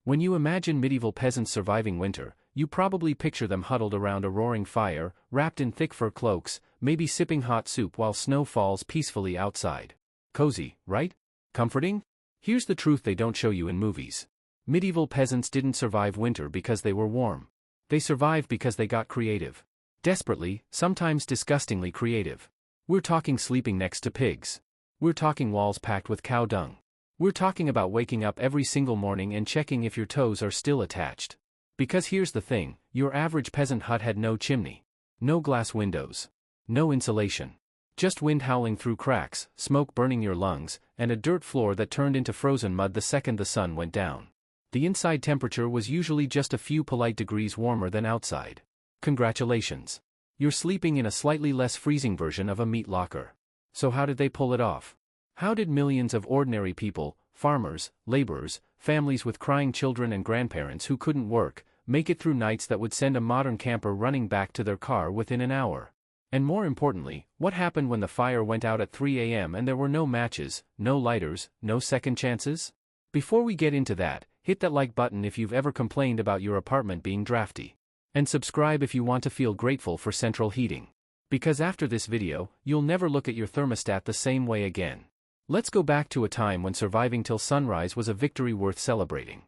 When you imagine medieval peasants surviving winter, you probably picture them huddled around a roaring fire, wrapped in thick fur cloaks, maybe sipping hot soup while snow falls peacefully outside. Cozy, right? Comforting? Here's the truth they don't show you in movies. Medieval peasants didn't survive winter because they were warm. They survived because they got creative. Desperately, sometimes disgustingly creative. We're talking sleeping next to pigs. We're talking walls packed with cow dung. We're talking about waking up every single morning and checking if your toes are still attached. Because here's the thing, your average peasant hut had no chimney. No glass windows. No insulation. Just wind howling through cracks, smoke burning your lungs, and a dirt floor that turned into frozen mud the second the sun went down. The inside temperature was usually just a few polite degrees warmer than outside. Congratulations. You're sleeping in a slightly less freezing version of a meat locker. So how did they pull it off? How did millions of ordinary people, farmers, laborers, families with crying children and grandparents who couldn't work, make it through nights that would send a modern camper running back to their car within an hour? And more importantly, what happened when the fire went out at 3 a.m. and there were no matches, no lighters, no second chances? Before we get into that, hit that like button if you've ever complained about your apartment being drafty. And subscribe if you want to feel grateful for central heating. Because after this video, you'll never look at your thermostat the same way again. Let's go back to a time when surviving till sunrise was a victory worth celebrating.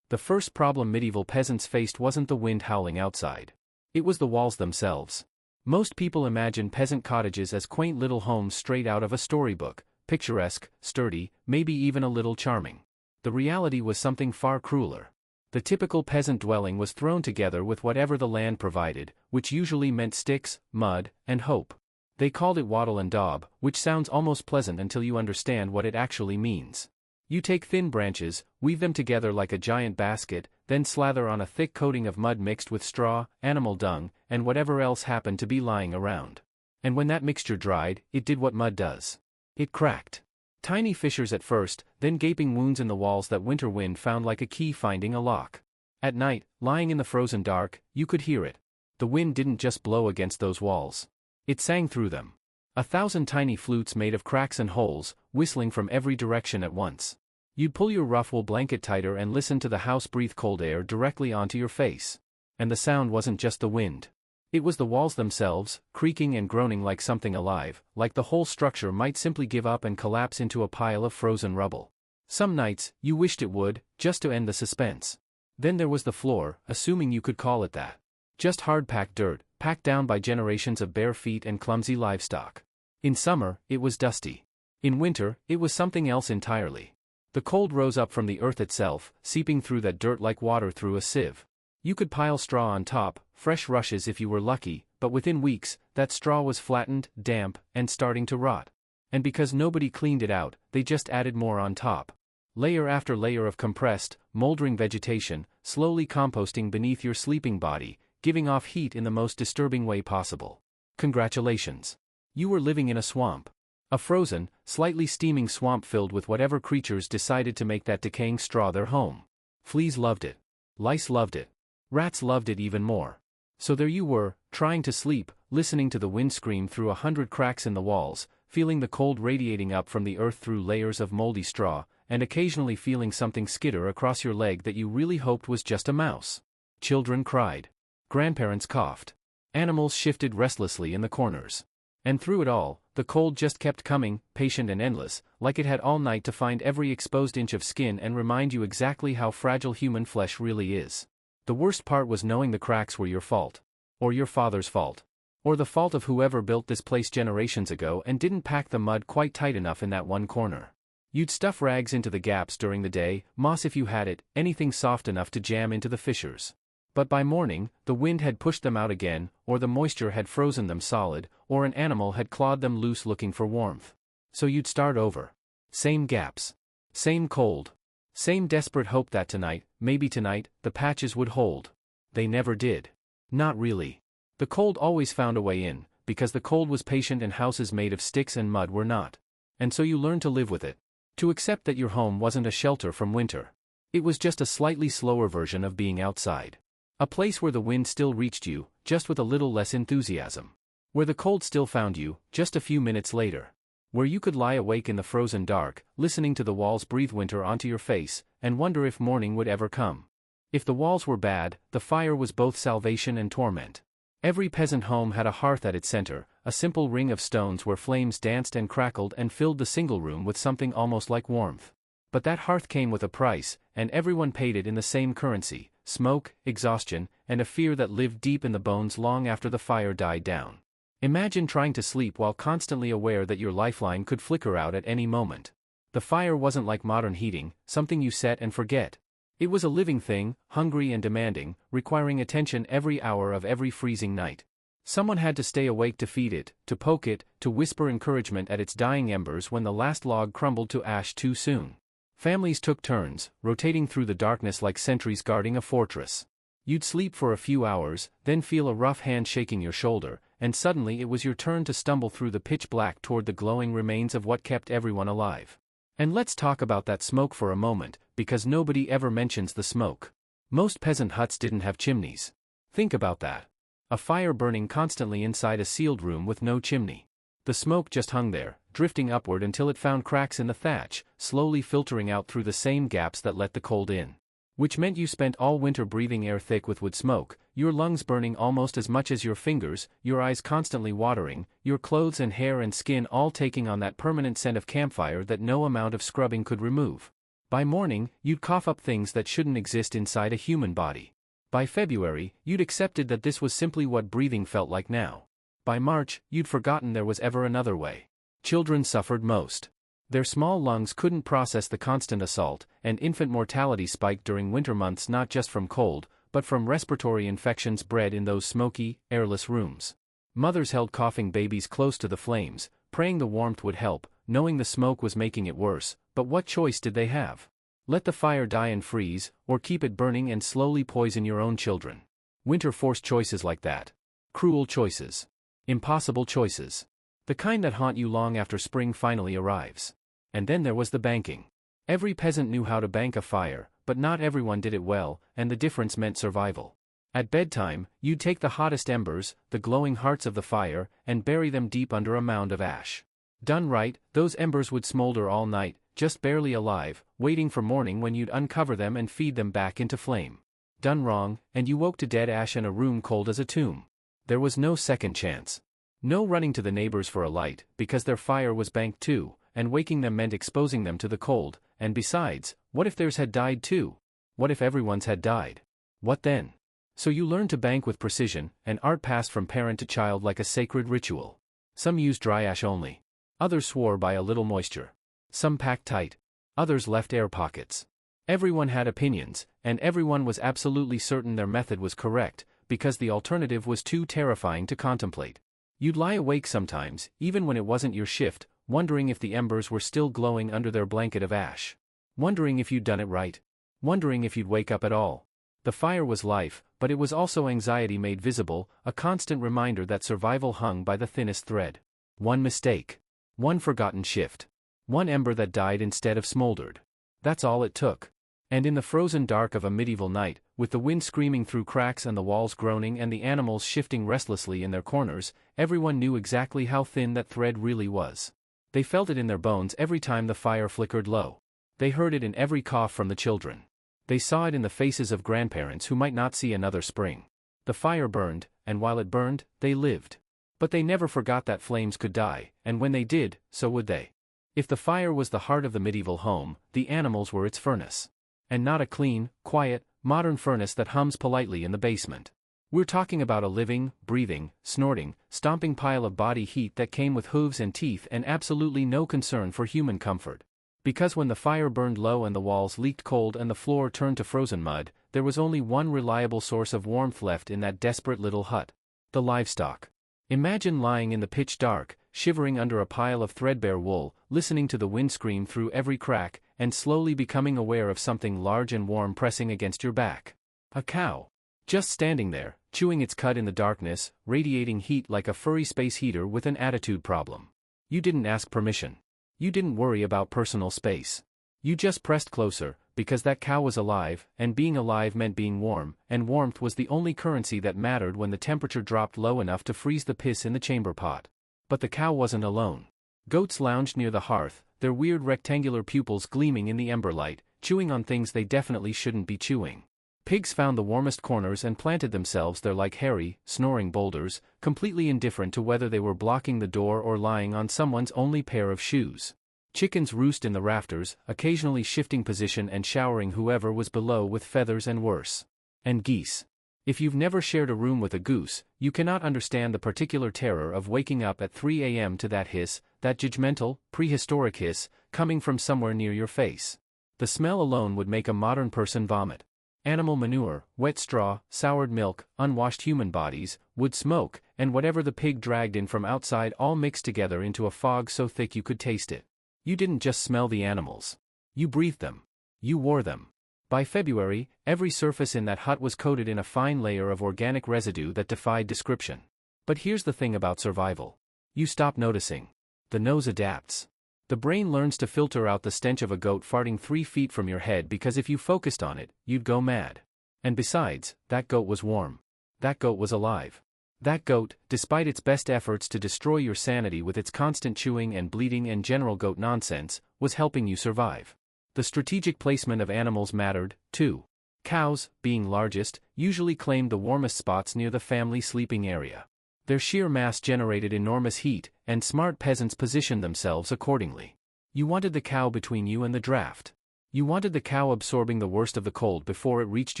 The first problem medieval peasants faced wasn't the wind howling outside. It was the walls themselves. Most people imagine peasant cottages as quaint little homes straight out of a storybook, picturesque, sturdy, maybe even a little charming. The reality was something far crueler. The typical peasant dwelling was thrown together with whatever the land provided, which usually meant sticks, mud, and hope. They called it wattle and daub, which sounds almost pleasant until you understand what it actually means. You take thin branches, weave them together like a giant basket, then slather on a thick coating of mud mixed with straw, animal dung, and whatever else happened to be lying around. And when that mixture dried, it did what mud does. It cracked. Tiny fissures at first, then gaping wounds in the walls that winter wind found like a key finding a lock. At night, lying in the frozen dark, you could hear it. The wind didn't just blow against those walls. It sang through them. 1,000 tiny flutes made of cracks and holes, whistling from every direction at once. You'd pull your rough wool blanket tighter and listen to the house breathe cold air directly onto your face. And the sound wasn't just the wind. It was the walls themselves, creaking and groaning like something alive, like the whole structure might simply give up and collapse into a pile of frozen rubble. Some nights, you wished it would, just to end the suspense. Then there was the floor, assuming you could call it that. Just hard-packed dirt, packed down by generations of bare feet and clumsy livestock. In summer, it was dusty. In winter, it was something else entirely. The cold rose up from the earth itself, seeping through that dirt like water through a sieve. You could pile straw on top, fresh rushes if you were lucky, but within weeks, that straw was flattened, damp, and starting to rot. And because nobody cleaned it out, they just added more on top. Layer after layer of compressed, moldering vegetation, slowly composting beneath your sleeping body, giving off heat in the most disturbing way possible. Congratulations. You were living in a swamp. A frozen, slightly steaming swamp filled with whatever creatures decided to make that decaying straw their home. Fleas loved it. Lice loved it. Rats loved it even more. So there you were, trying to sleep, listening to the wind scream through 100 cracks in the walls, feeling the cold radiating up from the earth through layers of moldy straw, and occasionally feeling something skitter across your leg that you really hoped was just a mouse. Children cried. Grandparents coughed. Animals shifted restlessly in the corners. And through it all, the cold just kept coming, patient and endless, like it had all night to find every exposed inch of skin and remind you exactly how fragile human flesh really is. The worst part was knowing the cracks were your fault. Or your father's fault. Or the fault of whoever built this place generations ago and didn't pack the mud quite tight enough in that one corner. You'd stuff rags into the gaps during the day, moss if you had it, anything soft enough to jam into the fissures. But by morning, the wind had pushed them out again, or the moisture had frozen them solid, or an animal had clawed them loose looking for warmth. So you'd start over. Same gaps. Same cold. Same desperate hope that tonight, maybe tonight, the patches would hold. They never did. Not really. The cold always found a way in, because the cold was patient and houses made of sticks and mud were not. And so you learned to live with it. To accept that your home wasn't a shelter from winter. It was just a slightly slower version of being outside. A place where the wind still reached you, just with a little less enthusiasm. Where the cold still found you, just a few minutes later. Where you could lie awake in the frozen dark, listening to the walls breathe winter onto your face, and wonder if morning would ever come. If the walls were bad, the fire was both salvation and torment. Every peasant home had a hearth at its center, a simple ring of stones where flames danced and crackled and filled the single room with something almost like warmth. But that hearth came with a price, and everyone paid it in the same currency: smoke, exhaustion, and a fear that lived deep in the bones long after the fire died down. Imagine trying to sleep while constantly aware that your lifeline could flicker out at any moment. The fire wasn't like modern heating, something you set and forget. It was a living thing, hungry and demanding, requiring attention every hour of every freezing night. Someone had to stay awake to feed it, to poke it, to whisper encouragement at its dying embers when the last log crumbled to ash too soon. Families took turns, rotating through the darkness like sentries guarding a fortress. You'd sleep for a few hours, then feel a rough hand shaking your shoulder, and suddenly it was your turn to stumble through the pitch black toward the glowing remains of what kept everyone alive. And let's talk about that smoke for a moment, because nobody ever mentions the smoke. Most peasant huts didn't have chimneys. Think about that. A fire burning constantly inside a sealed room with no chimney. The smoke just hung there, drifting upward until it found cracks in the thatch, slowly filtering out through the same gaps that let the cold in. Which meant you spent all winter breathing air thick with wood smoke, your lungs burning almost as much as your fingers, your eyes constantly watering, your clothes and hair and skin all taking on that permanent scent of campfire that no amount of scrubbing could remove. By morning, you'd cough up things that shouldn't exist inside a human body. By February, you'd accepted that this was simply what breathing felt like now. By March, you'd forgotten there was ever another way. Children suffered most. Their small lungs couldn't process the constant assault, and infant mortality spiked during winter months not just from cold, but from respiratory infections bred in those smoky, airless rooms. Mothers held coughing babies close to the flames, praying the warmth would help, knowing the smoke was making it worse, but what choice did they have? Let the fire die and freeze, or keep it burning and slowly poison your own children. Winter forced choices like that. Cruel choices. Impossible choices. The kind that haunt you long after spring finally arrives. And then there was the banking. Every peasant knew how to bank a fire, but not everyone did it well, and the difference meant survival. At bedtime, you'd take the hottest embers, the glowing hearts of the fire, and bury them deep under a mound of ash. Done right, those embers would smolder all night, just barely alive, waiting for morning when you'd uncover them and feed them back into flame. Done wrong, and you woke to dead ash and a room cold as a tomb. There was no second chance. No running to the neighbors for a light, because their fire was banked too, and waking them meant exposing them to the cold, and besides, what if theirs had died too? What if everyone's had died? What then? So you learned to bank with precision, and art passed from parent to child like a sacred ritual. Some used dry ash only. Others swore by a little moisture. Some packed tight. Others left air pockets. Everyone had opinions, and everyone was absolutely certain their method was correct, because the alternative was too terrifying to contemplate. You'd lie awake sometimes, even when it wasn't your shift, wondering if the embers were still glowing under their blanket of ash. Wondering if you'd done it right. Wondering if you'd wake up at all. The fire was life, but it was also anxiety made visible, a constant reminder that survival hung by the thinnest thread. One mistake. One forgotten shift. One ember that died instead of smoldered. That's all it took. And in the frozen dark of a medieval night, with the wind screaming through cracks and the walls groaning and the animals shifting restlessly in their corners, everyone knew exactly how thin that thread really was. They felt it in their bones every time the fire flickered low. They heard it in every cough from the children. They saw it in the faces of grandparents who might not see another spring. The fire burned, and while it burned, they lived. But they never forgot that flames could die, and when they did, so would they. If the fire was the heart of the medieval home, the animals were its furnace. And not a clean, quiet, modern furnace that hums politely in the basement. We're talking about a living, breathing, snorting, stomping pile of body heat that came with hooves and teeth and absolutely no concern for human comfort. Because when the fire burned low and the walls leaked cold and the floor turned to frozen mud, there was only one reliable source of warmth left in that desperate little hut. The livestock. Imagine lying in the pitch dark, shivering under a pile of threadbare wool, listening to the wind scream through every crack, and slowly becoming aware of something large and warm pressing against your back. A cow. Just standing there, chewing its cud in the darkness, radiating heat like a furry space heater with an attitude problem. You didn't ask permission. You didn't worry about personal space. You just pressed closer, because that cow was alive, and being alive meant being warm, and warmth was the only currency that mattered when the temperature dropped low enough to freeze the piss in the chamber pot. But the cow wasn't alone. Goats lounged near the hearth, their weird rectangular pupils gleaming in the ember light, chewing on things they definitely shouldn't be chewing. Pigs found the warmest corners and planted themselves there like hairy, snoring boulders, completely indifferent to whether they were blocking the door or lying on someone's only pair of shoes. Chickens roost in the rafters, occasionally shifting position and showering whoever was below with feathers and worse. And geese. If you've never shared a room with a goose, you cannot understand the particular terror of waking up at 3 a.m. to that hiss, that judgmental, prehistoric hiss, coming from somewhere near your face. The smell alone would make a modern person vomit. Animal manure, wet straw, soured milk, unwashed human bodies, wood smoke, and whatever the pig dragged in from outside all mixed together into a fog so thick you could taste it. You didn't just smell the animals. You breathed them. You wore them. By February, every surface in that hut was coated in a fine layer of organic residue that defied description. But here's the thing about survival. You stop noticing. The nose adapts. The brain learns to filter out the stench of a goat farting 3 feet from your head because if you focused on it, you'd go mad. And besides, that goat was warm. That goat was alive. That goat, despite its best efforts to destroy your sanity with its constant chewing and bleeding and general goat nonsense, was helping you survive. The strategic placement of animals mattered, too. Cows, being largest, usually claimed the warmest spots near the family sleeping area. Their sheer mass generated enormous heat, and smart peasants positioned themselves accordingly. You wanted the cow between you and the draft. You wanted the cow absorbing the worst of the cold before it reached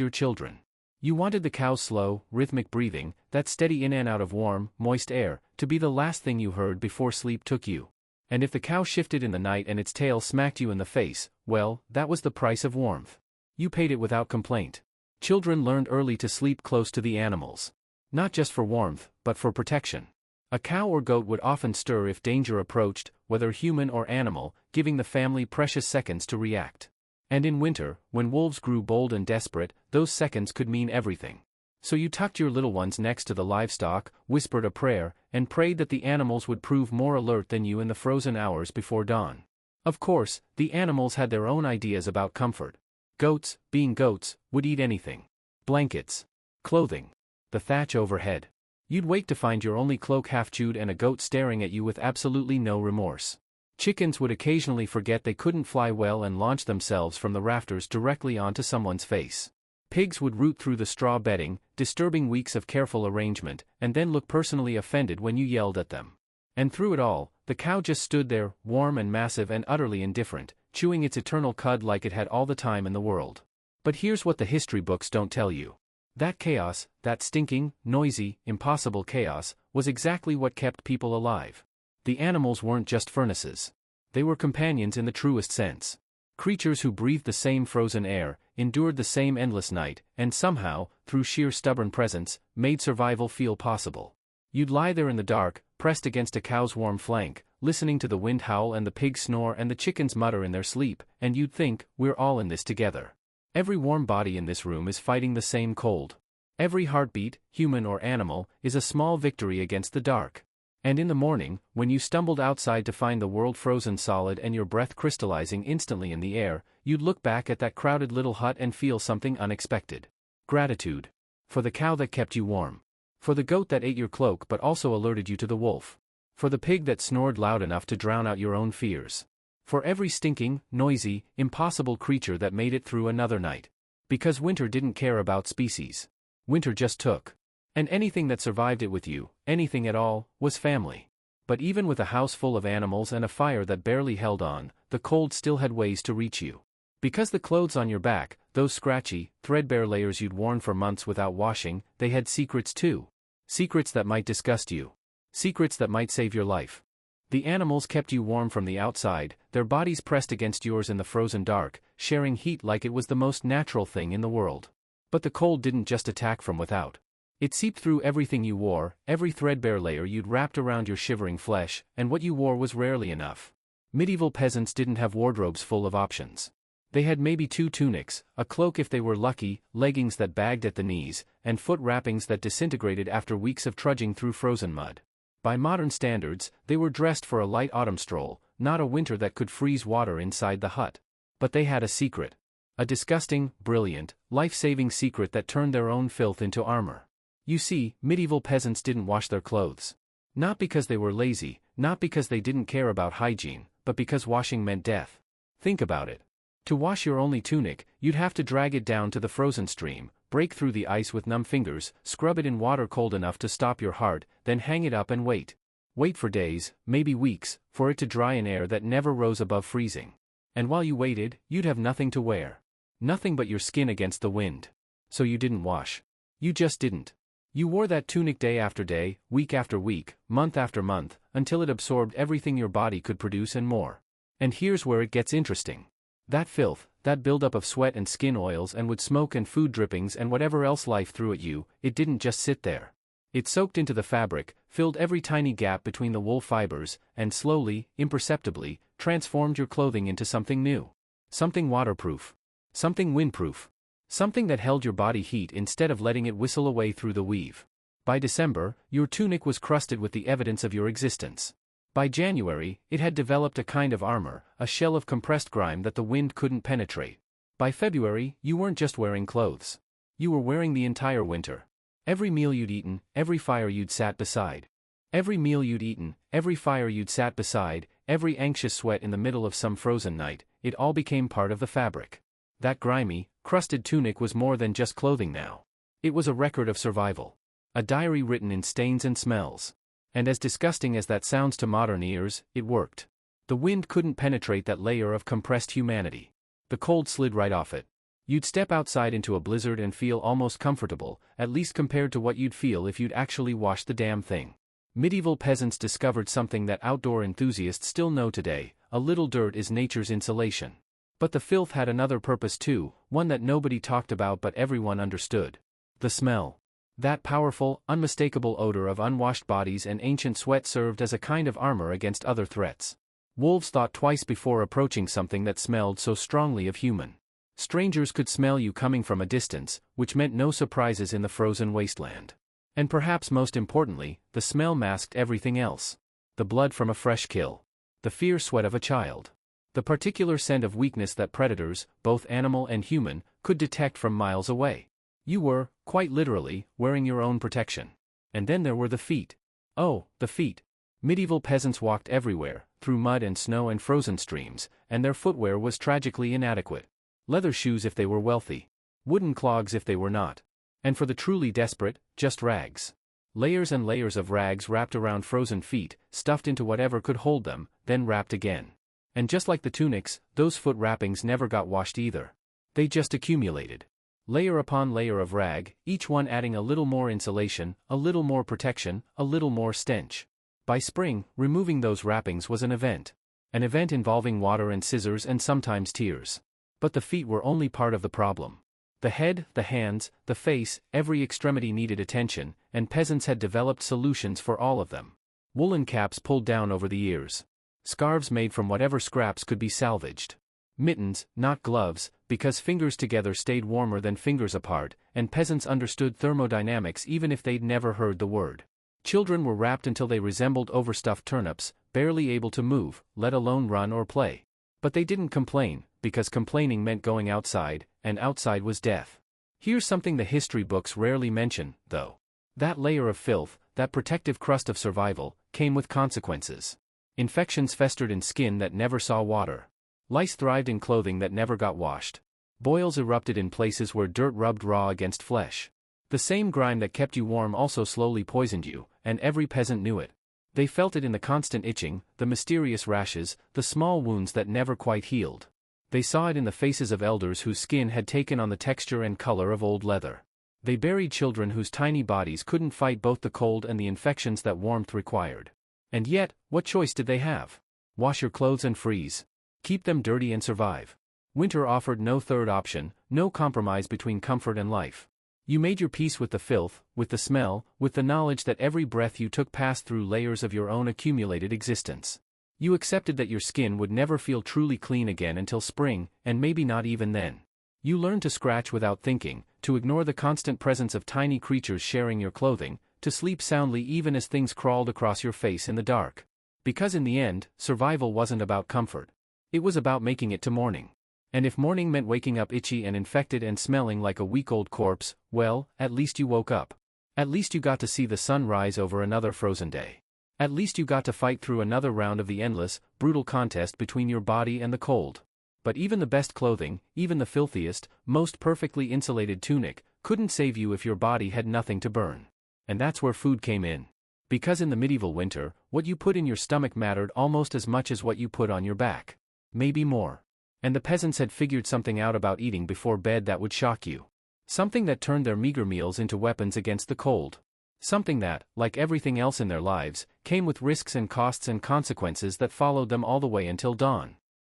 your children. You wanted the cow's slow, rhythmic breathing, that steady in and out of warm, moist air, to be the last thing you heard before sleep took you. And if the cow shifted in the night and its tail smacked you in the face, well, that was the price of warmth. You paid it without complaint. Children learned early to sleep close to the animals. Not just for warmth, but for protection. A cow or goat would often stir if danger approached, whether human or animal, giving the family precious seconds to react. And in winter, when wolves grew bold and desperate, those seconds could mean everything. So you tucked your little ones next to the livestock, whispered a prayer, and prayed that the animals would prove more alert than you in the frozen hours before dawn. Of course, the animals had their own ideas about comfort. Goats, being goats, would eat anything. Blankets. Clothing. The thatch overhead. You'd wake to find your only cloak half chewed and a goat staring at you with absolutely no remorse. Chickens would occasionally forget they couldn't fly well and launch themselves from the rafters directly onto someone's face. Pigs would root through the straw bedding, disturbing weeks of careful arrangement, and then look personally offended when you yelled at them. And through it all, the cow just stood there, warm and massive and utterly indifferent, chewing its eternal cud like it had all the time in the world. But here's what the history books don't tell you. That chaos, that stinking, noisy, impossible chaos, was exactly what kept people alive. The animals weren't just furnaces. They were companions in the truest sense. Creatures who breathed the same frozen air, endured the same endless night, and somehow, through sheer stubborn presence, made survival feel possible. You'd lie there in the dark, pressed against a cow's warm flank, listening to the wind howl and the pigs snore and the chickens mutter in their sleep, and you'd think, we're all in this together. Every warm body in this room is fighting the same cold. Every heartbeat, human or animal, is a small victory against the dark. And in the morning, when you stumbled outside to find the world frozen solid and your breath crystallizing instantly in the air, you'd look back at that crowded little hut and feel something unexpected. Gratitude. For the cow that kept you warm. For the goat that ate your cloak but also alerted you to the wolf. For the pig that snored loud enough to drown out your own fears. For every stinking, noisy, impossible creature that made it through another night. Because winter didn't care about species. Winter just took. And anything that survived it with you, anything at all, was family. But even with a house full of animals and a fire that barely held on, the cold still had ways to reach you. Because the clothes on your back, those scratchy, threadbare layers you'd worn for months without washing, they had secrets too. Secrets that might disgust you. Secrets that might save your life. The animals kept you warm from the outside, their bodies pressed against yours in the frozen dark, sharing heat like it was the most natural thing in the world. But the cold didn't just attack from without. It seeped through everything you wore, every threadbare layer you'd wrapped around your shivering flesh, and what you wore was rarely enough. Medieval peasants didn't have wardrobes full of options. They had maybe 2 tunics, a cloak if they were lucky, leggings that bagged at the knees, and foot wrappings that disintegrated after weeks of trudging through frozen mud. By modern standards, they were dressed for a light autumn stroll, not a winter that could freeze water inside the hut. But they had a secret. A disgusting, brilliant, life-saving secret that turned their own filth into armor. You see, medieval peasants didn't wash their clothes. Not because they were lazy, not because they didn't care about hygiene, but because washing meant death. Think about it. To wash your only tunic, you'd have to drag it down to the frozen stream, break through the ice with numb fingers, scrub it in water cold enough to stop your heart, then hang it up and wait. Wait for days, maybe weeks, for it to dry in air that never rose above freezing. And while you waited, you'd have nothing to wear. Nothing but your skin against the wind. So you didn't wash. You just didn't. You wore that tunic day after day, week after week, month after month, until it absorbed everything your body could produce and more. And here's where it gets interesting. That filth, that buildup of sweat and skin oils and wood smoke and food drippings and whatever else life threw at you, it didn't just sit there. It soaked into the fabric, filled every tiny gap between the wool fibers, and slowly, imperceptibly, transformed your clothing into something new. Something waterproof. Something windproof. Something that held your body heat instead of letting it whistle away through the weave. By December, your tunic was crusted with the evidence of your existence. By January, it had developed a kind of armor, a shell of compressed grime that the wind couldn't penetrate. By February, you weren't just wearing clothes. You were wearing the entire winter. Every meal you'd eaten, every fire you'd sat beside. Every meal you'd eaten, every fire you'd sat beside, every anxious sweat in the middle of some frozen night, it all became part of the fabric. That grimy, crusted tunic was more than just clothing now. It was a record of survival. A diary written in stains and smells. And as disgusting as that sounds to modern ears, it worked. The wind couldn't penetrate that layer of compressed humanity. The cold slid right off it. You'd step outside into a blizzard and feel almost comfortable, at least compared to what you'd feel if you'd actually washed the damn thing. Medieval peasants discovered something that outdoor enthusiasts still know today: a little dirt is nature's insulation. But the filth had another purpose too, one that nobody talked about but everyone understood. The smell. That powerful, unmistakable odor of unwashed bodies and ancient sweat served as a kind of armor against other threats. Wolves thought twice before approaching something that smelled so strongly of human. Strangers could smell you coming from a distance, which meant no surprises in the frozen wasteland. And perhaps most importantly, the smell masked everything else. The blood from a fresh kill. The fierce sweat of a child. The particular scent of weakness that predators, both animal and human, could detect from miles away. You were, quite literally, wearing your own protection. And then there were the feet. Oh, the feet. Medieval peasants walked everywhere, through mud and snow and frozen streams, and their footwear was tragically inadequate. Leather shoes if they were wealthy. Wooden clogs if they were not. And for the truly desperate, just rags. Layers and layers of rags wrapped around frozen feet, stuffed into whatever could hold them, then wrapped again. And just like the tunics, those foot wrappings never got washed either. They just accumulated. Layer upon layer of rag, each one adding a little more insulation, a little more protection, a little more stench. By spring, removing those wrappings was an event. An event involving water and scissors and sometimes tears. But the feet were only part of the problem. The head, the hands, the face, every extremity needed attention, and peasants had developed solutions for all of them. Woolen caps pulled down over the ears. Scarves made from whatever scraps could be salvaged. Mittens, not gloves, because fingers together stayed warmer than fingers apart, and peasants understood thermodynamics even if they'd never heard the word. Children were wrapped until they resembled overstuffed turnips, barely able to move, let alone run or play. But they didn't complain, because complaining meant going outside, and outside was death. Here's something the history books rarely mention, though. That layer of filth, that protective crust of survival, came with consequences. Infections festered in skin that never saw water. Lice thrived in clothing that never got washed. Boils erupted in places where dirt rubbed raw against flesh. The same grime that kept you warm also slowly poisoned you, and every peasant knew it. They felt it in the constant itching, the mysterious rashes, the small wounds that never quite healed. They saw it in the faces of elders whose skin had taken on the texture and color of old leather. They buried children whose tiny bodies couldn't fight both the cold and the infections that warmth required. And yet, what choice did they have? Wash your clothes and freeze. Keep them dirty and survive. Winter offered no third option, no compromise between comfort and life. You made your peace with the filth, with the smell, with the knowledge that every breath you took passed through layers of your own accumulated existence. You accepted that your skin would never feel truly clean again until spring, and maybe not even then. You learned to scratch without thinking, to ignore the constant presence of tiny creatures sharing your clothing, to sleep soundly even as things crawled across your face in the dark. Because in the end, survival wasn't about comfort. It was about making it to morning. And if morning meant waking up itchy and infected and smelling like a week-old corpse, well, at least you woke up. At least you got to see the sun rise over another frozen day. At least you got to fight through another round of the endless, brutal contest between your body and the cold. But even the best clothing, even the filthiest, most perfectly insulated tunic, couldn't save you if your body had nothing to burn. And that's where food came in. Because in the medieval winter, what you put in your stomach mattered almost as much as what you put on your back. Maybe more. And the peasants had figured something out about eating before bed that would shock you. Something that turned their meager meals into weapons against the cold. Something that, like everything else in their lives, came with risks and costs and consequences that followed them all the way until dawn.